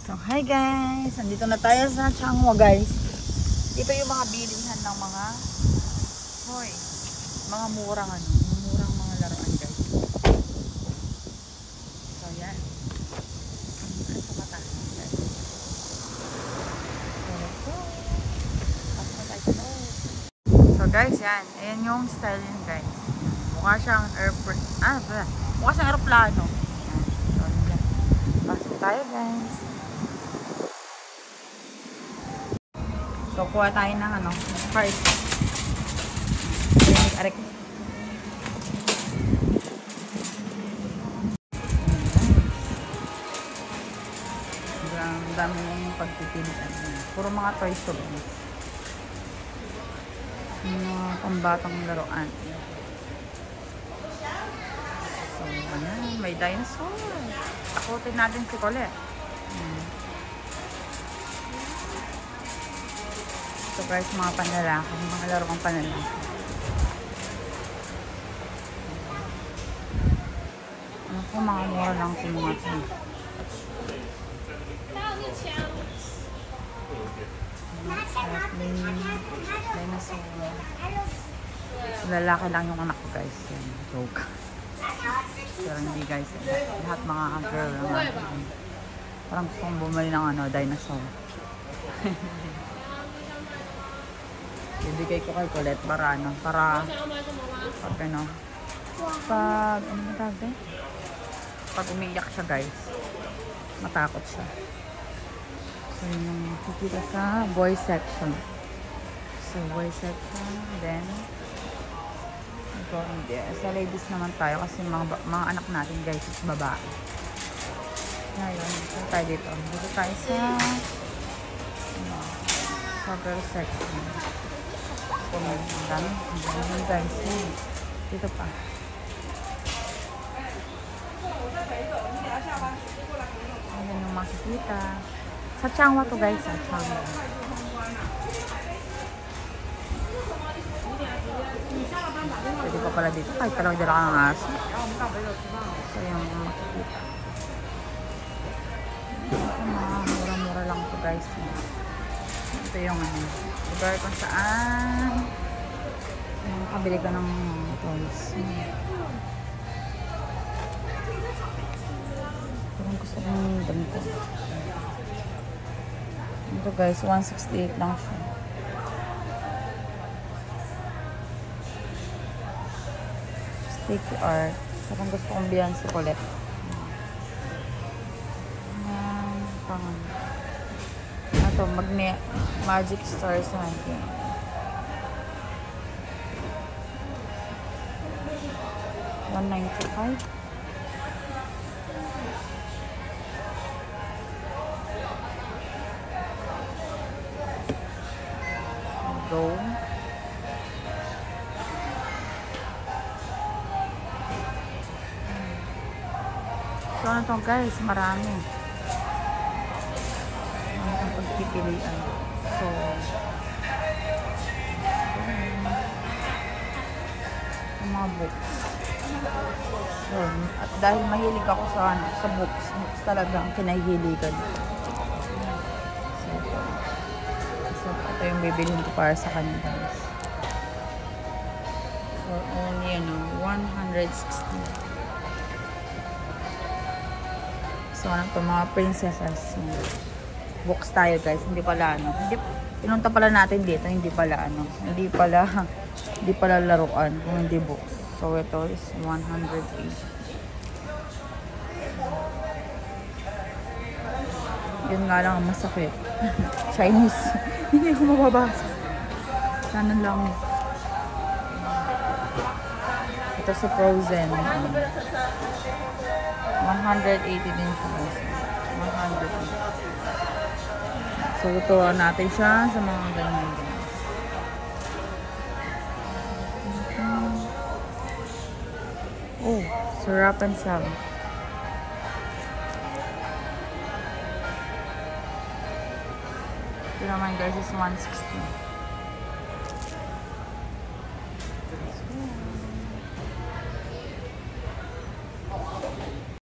So, hi guys! Nandito na tayo sa Changwa guys. Ito yung mga bilihan ng mga murang murang mga laruan guys. So, yan. Ito mata guys. So guys, yan. Ayan yung style yun guys. Mukha siyang mukha siyang aeroplano. Yan. So, yan. Pasok tayo guys. So, kuha tayo ng first. Arik. Ang dami yung pagpipilian. Puro mga toys to guys. Mga pambatang laruan. So, ayan. May dinosaur. Takutin natin si Colette. So guys, mga panlalaki, mga laruang panlalaki. Ano po, mga mura lang po mga ito. Dinosaur. Lalaki lang yung anak ko guys. Yan, joke. Pero hindi guys. Lahat mga girl lang. Parang gusto kong bumali ng dinosaur. Ibigay ko kay Colette para pag umiiyak siya guys, matakot siya. So yun yung makikita sa boy section. So boy section, then ito hindi. Sa ladies naman tayo kasi mga anak natin guys is babae. Ngayon, dito tayo dito. Dito tayo sa girl section. Ang dami guys. Dito pa. Ayan yung makikita. Sa Changwa to guys. Sa Changwa. Pwede pa pala dito. Kahit talagang dala ka ng aso. So yung makikita. Mga mura-mura lang to guys. Ito yung lugar kung saan makabili ka ng toys. Parang gusto kong ganito. Ito guys, 168 lang siya. Sticky art. Parang gusto kong biyan si Colette. Ito, Magic Stars natin. $195. Go. So, ano to guys? Marami. Pagpipilian. So, mga books. So, at dahil mahilig ako sa books talaga ang kinahihiligan. So, ito yung bibilhin ko para sa kanya guys. So, only 160. So, ano to, mga princesses. Books tayo guys, hindi pala pinunta pala natin dito, hindi pala laruan, kung hindi books. So ito is 180. Yun nga lang ang masakit. Chinese. Hindi ko mababasa. Sana lang. Ito sa Frozen. 180 din siya. 180. So, tuturuan natin siya sa mga ganyan. Oh, Syrup and Sally. Ito naman guys is 160.